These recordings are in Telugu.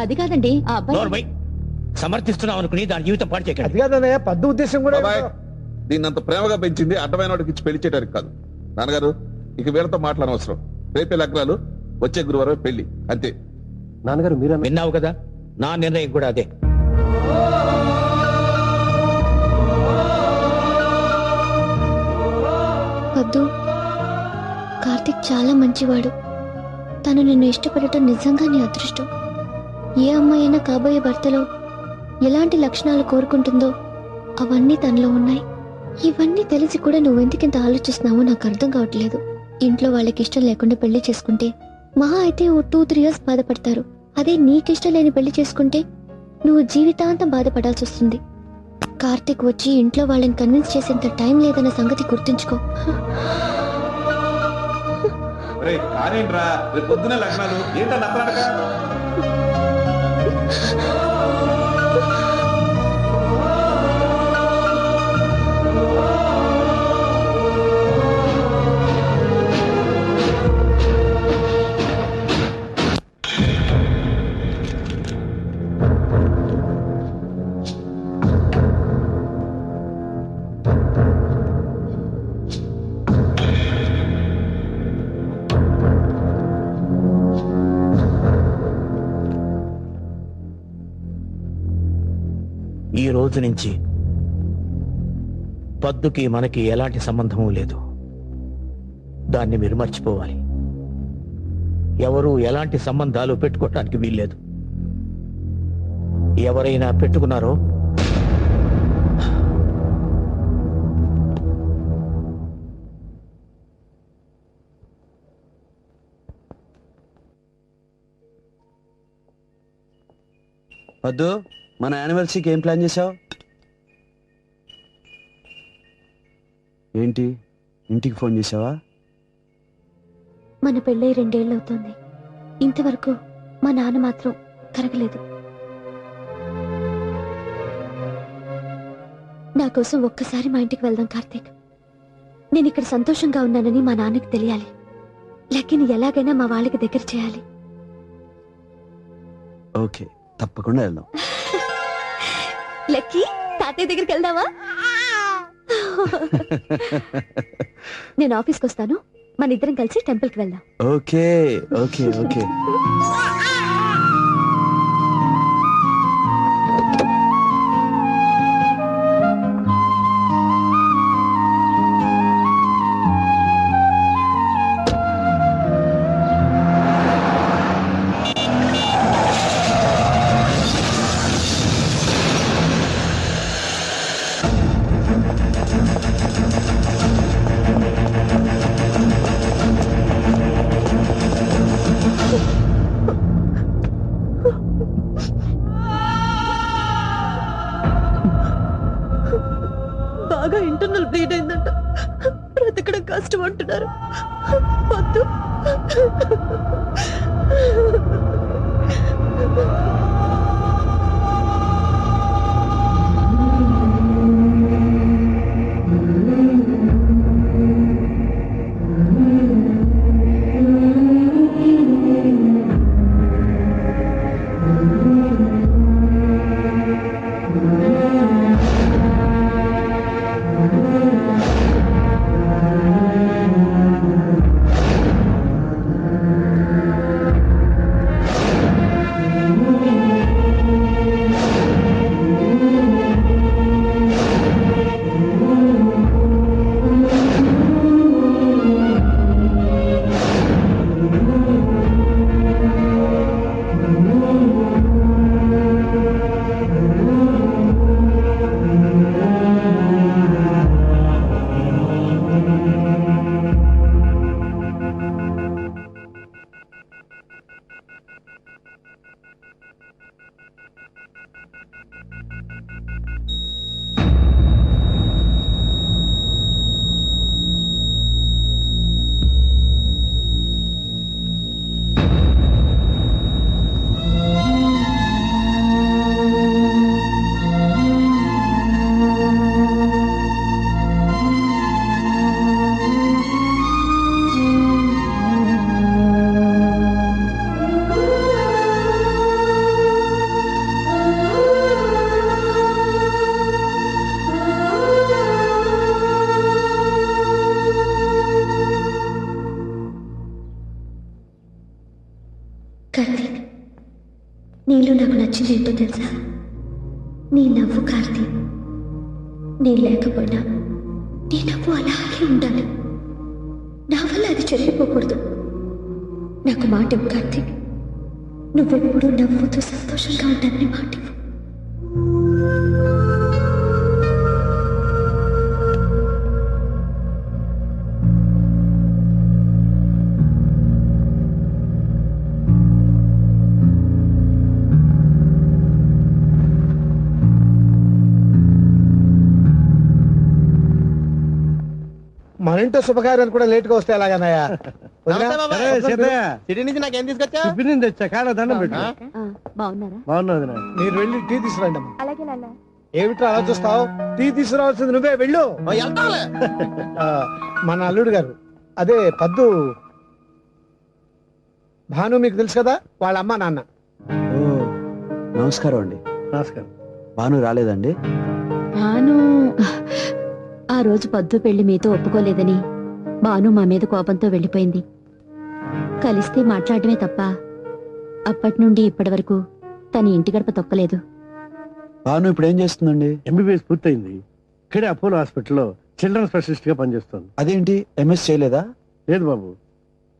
అది కాదండి ఆ అబ్బాయి సమర్థిస్తున్నావు అనుకుని దాని జీవితం పాడు చేయకండి. అది కాదన్నయ్య, పద్దు ఉద్దేశం కూడా దీన్ని అంత ప్రేమగా పెంచింది అడ్డమైన వాడికి ఇచ్చి పెళ్లి చేయడానికి కాదు. నాన్నగారు ఇక వీళ్ళతో మాట్లాడనవసరం. రేపే లగ్నాలు, వచ్చే గురువారం పెళ్లి, అంతే. నాన్నగారు మీరు విన్నావు కదా, నా నిర్ణయం కూడా అదే. వద్దు, కార్తిక్ చాలా మంచివాడు. తను నిన్ను ఇష్టపడటం నిజంగా నీ అదృష్టం. ఏ అమ్మాయి అయినా కాబోయే భర్తలో ఎలాంటి లక్షణాలు కోరుకుంటుందో అవన్నీ తనలో ఉన్నాయి. ఇవన్నీ తెలిసి కూడా నువ్వెందుకింత ఆలోచిస్తున్నావో నాకు అర్థం కావట్లేదు. ఇంట్లో వాళ్ళకి ఇష్టం లేకుండా పెళ్లి చేసుకుంటే మహా అయితే ఓ 2-3 years బాధపడతారు. అదే నీకిష్టం లేని పెళ్లి చేసుకుంటే నువ్వు జీవితాంతం బాధపడాల్సి వస్తుంది. కార్తిక్ వచ్చి ఇంట్లో వాళ్ళని కన్విన్స్ చేసేంత టైం లేదన్న సంగతి గుర్తుంచుకో. పొద్దున లగ్నాలు ఏంటన్నా ఈ రోజు నుంచి పద్దుకి మనకి ఎలాంటి సంబంధము లేదు. దాన్ని మీరు మర్చిపోవాలి. ఎవరు ఎలాంటి సంబంధాలు పెట్టుకోవటానికి వీల్లేదు. ఎవరైనా పెట్టుకున్నారో వద్దు. మన యానివర్సరీకి ఏం ప్లాన్ చేసావు? ఏంటి, ఇంటికి ఫోన్ చేసావా? మన పెళ్ళై 2 ఏళ్ళు అవుతోంది. ఇంతవరకు మా నాన్న మాత్రం కరగలేదు. నా కోసం ఒక్కసారి మా ఇంటికి వెళ్దాం కార్తీక్. నేను ఇక్కడ సంతోషంగా ఉన్నానని మా నాన్నకి తెలియాలి. లక్కీని ఎలాగైనా మా వాళ్ళకి దగ్గర చేయాలి. ఓకే, తప్పకుండా వెళ్దాం. లక్కీ, తాతయ్య దగ్గరికి వెళ్దామా? నేను ఆఫీస్కి వస్తాను, మన ఇద్దరం కలిసి టెంపుల్కి వెళ్దాం. Okay okay okay. బాగా ఇంటర్నల్ బ్లీడ్ అయిందంట. బ్రతకడం కష్టం అంటున్నారు. వద్దు. నీలో నాకు నచ్చింది ఏంటో తెలుసా? నీ నవ్వు కార్తీ. నేను లేకపోయినా నీ నవ్వు అలాగే ఉండాలి. నా వల్ల అది చెరిగిపోకూడదు. నాకు మాట ఇవ్వు కార్తీక్. నువ్వెప్పుడు నవ్వుతూ సంతోషంగా ఉండాలని మాట ఇవ్వు. మన ఇంట్లో శుభకార్యాలు కూడా లేట్ గా వస్తే ఎలాగన్నాయా? సిటీ నుంచి నాకేం తీసుకొచ్చా? టిఫిన్ తెచ్చా, కాడ దండం పెట్టు. బాగున్నారా? బాగున్నా వదినా. మీరు వెళ్ళి టీ తీసుకురండి అమ్మా. అలాగే నాన్న. ఏమిట్రా అలా చూస్తావు? టీ తీసుకురావాల్సింది నువ్వే, వెళ్ళు. ఆ, మన అల్లుడు గారు, అదే పద్దు భాను, మీకు తెలుసు కదా, వాళ్ళ అమ్మ నాన్న. ఓ నమస్కారం అండి. నమస్కారం. భాను రాలేదండి? భాను ఆ రోజు పద్దు పెళ్లి మీతో ఒప్పుకోలేదని భాను మా మీద కోపంతో వెళ్ళిపోయింది. కలిస్తే మాట్లాడమే తప్ప అప్పటి నుండి ఇప్పటి వరకు తన ఇంటి గడప తొక్కలేదు. భాను ఇప్పుడు ఏం చేస్తుందండి? ఎంబీబీఎస్ పూర్తయింది. ఇక్కడే అపోలో హాస్పిటల్లో చిల్డ్రన్ స్పెషలిస్ట్ గా పనిచేస్తుంది. అదేంటి ఎంఎస్ చేయలేదా? లేదు బాబు,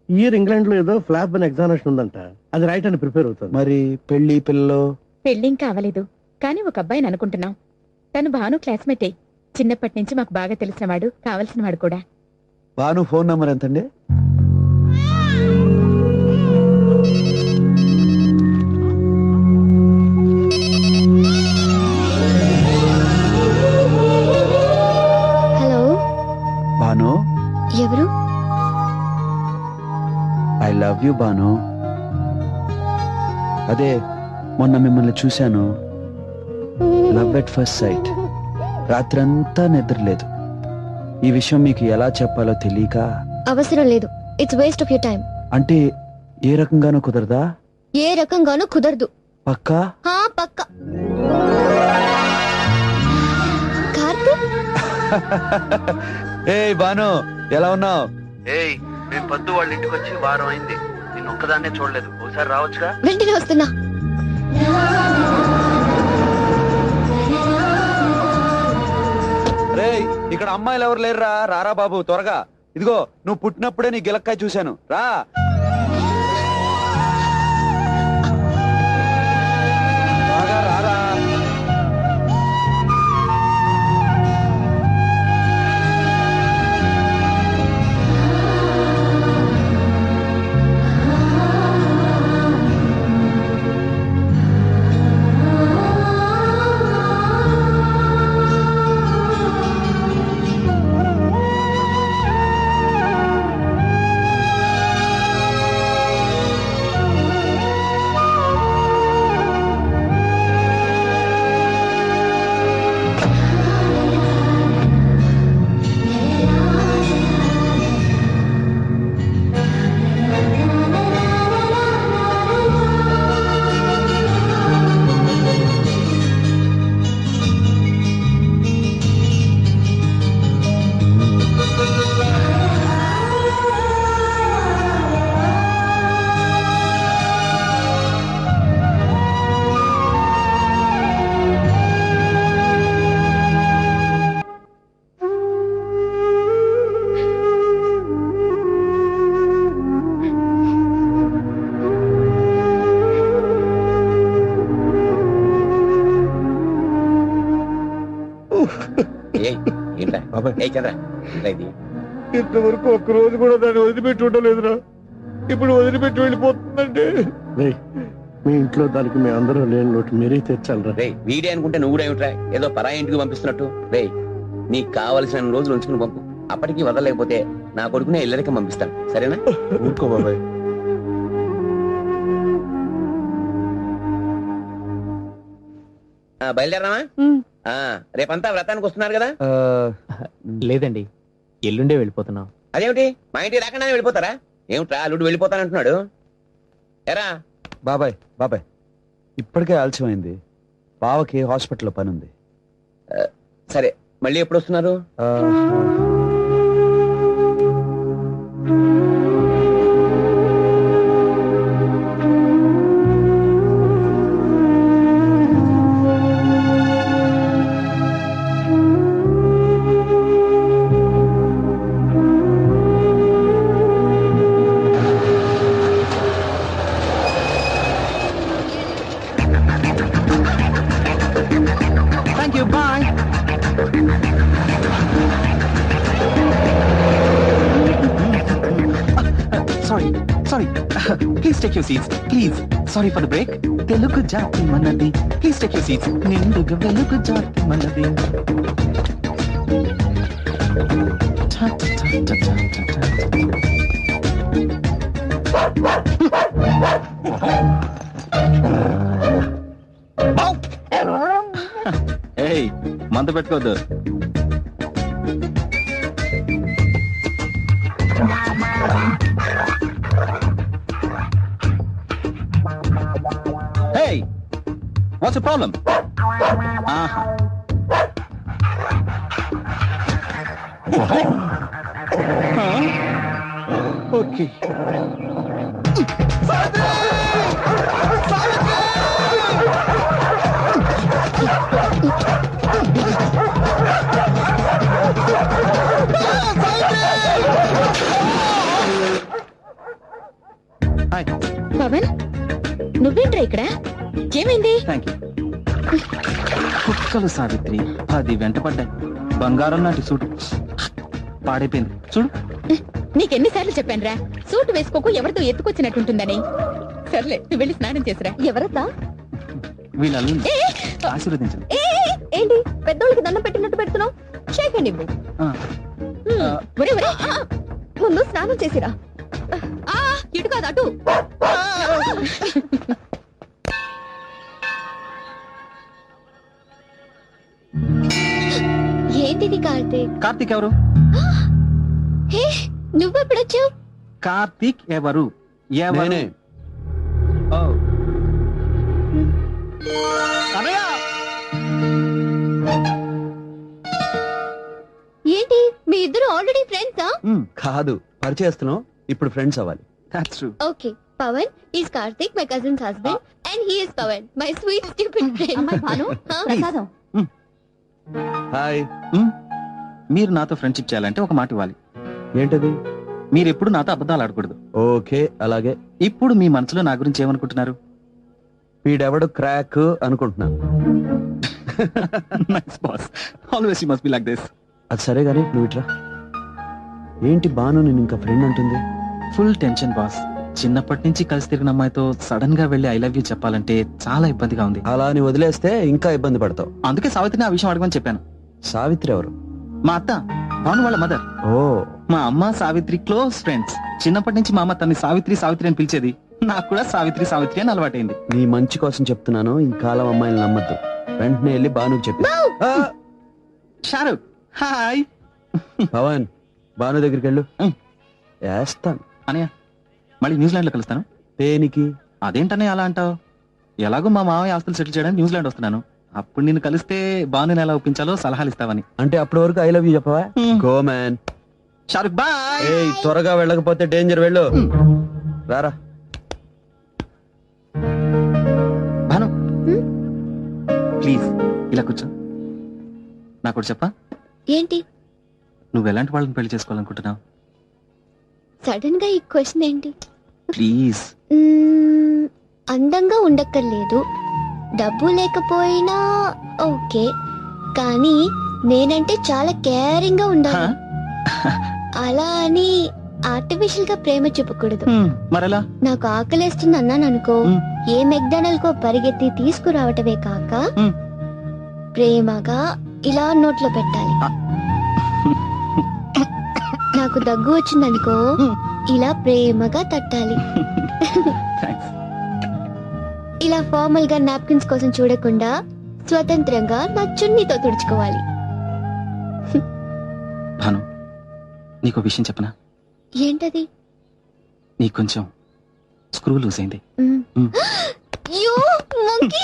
ఈ ఇయర్ ఇంగ్లాండ్ లో ఏదో ఫ్లాప్ అని ఎగ్జామినేషన్ ఉందంట, అది రైట్ అని ప్రిపేర్ అవుతుంది. మరి పెళ్లి పిల్లలు? పెళ్ళిం కావలేదు, కానీ ఒక అబ్బాయిని అనుకుంటున్నాం. తను భాను క్లాస్మేటే. చిన్నప్పటి నుంచి మాకు బాగా తెలిసినవాడు, కావలసినవాడు కూడా. భాను ఫోన్ నంబర్ ఎంతండి? హలో, భాను, ఎవరు? I love you Bhanu. అదే మొన్న మిమ్మల్ని చూశాను, లవ్ ఎట్ ఫస్ట్ సైట్. రాత్రంతా నిద్రలేదు. ఈ విషయం మీకు ఎలా చెప్పాలో తెలియక. అవసరం లేదు, it's waste of your time. అంటే ఏ రకంగానూ కుదరదా? ఏ రకంగానూ కుదరదు. పక్కా? పక్క. కార్తీక్, ఏయ్ భాను, ఎలా ఉన్నావు? ఏయ్, మేము పద్దు వాళ్ళ ఇంటికి వచ్చి వారం అయింది. నిన్ను ఒక్కదాన్నే చూడలేదు. ఒకసారి రావచ్చుగా? వెంటనే వస్తున్నా. రేయ్, ఇక్కడ అమ్మాయిలు ఎవరు లేరురా. రారా బాబు త్వరగా. ఇదిగో నువ్వు పుట్టినప్పుడే నీ గిలక్కాయ చూశాను. రా. బాగా రారా. ఇంతవరకు ఒక్క రోజు కూడా దాన్ని వదిలిపెట్టి ఉండలేదురా. ఇప్పుడు వదిలిపెట్టి వెళ్ళిపోతుందండి. మీ ఇంట్లో దానికి మేము అందరం లేని లోటు మీరే తెచ్చాలరా. రే వీడే అనుకుంటే నువ్వు కూడా ఏమిట్రా ఏదో పరాయి ఇంటికి పంపిస్తున్నట్టు. రే నీకు కావలసిన రోజులు ఉంచుకుని పంపు. అప్పటికి వదలలేకపోతే నా కొడుకునే ఇల్లరికం పంపిస్తాను, సరేనా? ఊరుకో బాబాయ్. బయలుదేరామా? రేపంతా వ్రతానికి వస్తున్నారు కదా? లేదండి, ఎల్లుండే వెళ్ళిపోతున్నాం. అదేమిటి మా ఇంటికి రాకుండానే వెళ్ళిపోతారా? ఏమిట్రా అల్లుడు వెళ్ళిపోతానంటున్నాడు. ఎరా బాబాయ్ బాబాయ్, ఇప్పటికే ఆలస్యమైంది. బావకి హాస్పిటల్లో పని ఉంది. సరే, మళ్ళీ ఎప్పుడు వస్తున్నారు? Sorry please take your seats please sorry for the break Telugu జాతి మనది ప్లీజ్ టేక్ యూర్ సీట్స్ నిండుగా వెలుగు జాతి మనది ఏయ్ మంత పెట్టుకోవద్దు Hey, what's the problem? Aha. Okay. Hi. Pawan నువ్వేంట్రా ఇక్కడ ఏమైంది? Thank you. కుక్కలు సావిత్రి 10 వెంట పడ్డాయి. బంగారం లాంటి సూటు పాడైపోయింది చూడు. నీకెన్నిసార్లు చెప్పానురా సూట్ వేసుకోకు, ఎవరితో ఎత్తుకొచ్చినట్టుంటుందని. సర్లే నువ్వు వెళ్ళి స్నానం చేసిరా. ఎవరత్తా? వీళ్ళ ఆశీర్వదించండి. ఏంటి పెద్దోళ్ళకి దండం పెట్టినట్టు పెడుతున్నావు? షేకండి ఇవ్వు. ఒరే ఒరే, ముందు స్నానం చేసిరా. ఇటు కాదు అటు. ఏంటిది కార్తీక్? కార్తీక్ ఎవరు? హే నువ్వెప్పుడొచ్చావు? కార్తీక్ ఎవరు? ఎవరు? ఓ. ఏంటి మీ ఇద్దరు ఆల్రెడీ ఫ్రెండ్సా? కాదు, పరిచయస్తున్నాం, ఇప్పుడు ఫ్రెండ్స్ అవ్వాలి. That's true. Okay, Pavan is Karthik my cousin's husband and he is Pavan my sweet stupid friend. అమ్మాయి భాను ప్రసాదం. హాయ్. మీరు నాతో ఫ్రెండ్షిప్ చేయాలంటే ఒక మాట ఇవ్వాలి. ఏంటది? మీరు ఎప్పుడు నాతో అబద్ధాలు ఆడకూడదు. ఓకే, అలాగే. ఇప్పుడు మీ మనసులో నా గురించి ఏమనుకుంటున్నారు? వీడెవడు క్రాక్ అనుకుంటున్నా. Nice boss. Always you must be like this. అది సరే గానీ నువ్వు ఇట్రా. ఏంటి బాను నేను ఇంకా ఫ్రెండ్ అంటుంది? Full tension boss. చిన్నప్పటి నుంచి కలిసి తిరిగిన అమ్మాయితో సడన్ గా వెళ్ళి ఐ లవ్ యూ చెప్పాలంటే చాలా ఇబ్బందిగా ఉంది. అలా అని వదిలేస్తే ఇంకా ఇబ్బంది పడతావు. అందుకే సావిత్రిని ఆ విషయం అడగమని చెప్పాను. సావిత్రి ఎవరు? మా అత్త, అవును వాళ్ళ మదర్. ఓ, మా అమ్మ సావిత్రి క్లోజ్ ఫ్రెండ్స్. చిన్నప్పటి నుంచి మా అమ్మ తన్ని సావిత్రి సావిత్రి అని పిలిచేది. నాకు కూడా సావిత్రి సావిత్రి అని అలవాటైంది. నీ మంచి కోసం చెప్తున్నాను, ఈ కాలం అమ్మాయిని నమ్మద్దు. వెంటనే వెళ్ళి బానుకి చెప్పి. షారుఖ్ హాయ్. పవన్, బాను దగ్గరికి వెళ్ళు. వేస్తాను అనయ్య, మళ్ళీ న్యూజిలాండ్ లో కలుస్తాను. దేనికి? అదేంటనే అలా అంటావు? ఎలాగో మా మామయ్య ఆస్తులు సెటిల్ చేయడానికి న్యూజిలాండ్ వస్తున్నాను. అప్పుడు నేను కలిస్తే బాను ఎలా ఒప్పించాలో సలహాలు ఇస్తావని. అంటే అప్పటి వరకు ఐ లవ్ యూ చెప్పవా? Go man. షారుఖ్ బాయ్. ఏయ్, త్వరగా వెళ్ళకపోతే డేంజర్. వెళ్ళు. రారా. భాను ప్లీజ్ ఇలా కూర్చో. నాకు చెప్పా, ఏంటి నువ్వు ఎలాంటి వాళ్ళని పెళ్లి చేసుకోవాలనుకుంటున్నావు? సడన్ గా ఈ క్వశ్చన్ ఏంటి? ప్లీజ్. అందంగా ఉండక్కర్లేదు, డబ్బు లేకపోయినా ఓకే, కానీ నేనంటే చాలా కేరింగ్ గా ఉండాలి. అలా అని ఆర్టిఫిషియల్ గా ప్రేమ చూపకూడదు. మరెలా? నాకు ఆకలేస్తుంది అన్నాను అనుకో, ఏ మెక్డానల్డ్ కో పరిగెత్తి తీసుకురావటమే కాక ప్రేమగా ఇలా నోట్లో పెట్టాలి. నాకు దగ్గు వచ్చిందనుకో, ఇలా ప్రేమగా తట్టాలి. ఇలా ఫార్మల్ గా నాప్కిన్స్ కోసం చూడకుండా స్వతంత్రంగా నా చున్నీతో తుడుచుకోవాలి. భాను, నీకు విషయం చెప్పనా? ఏంటది? నీకు కొంచెం స్క్రూ లూజ్ అయింది. యో, monkey!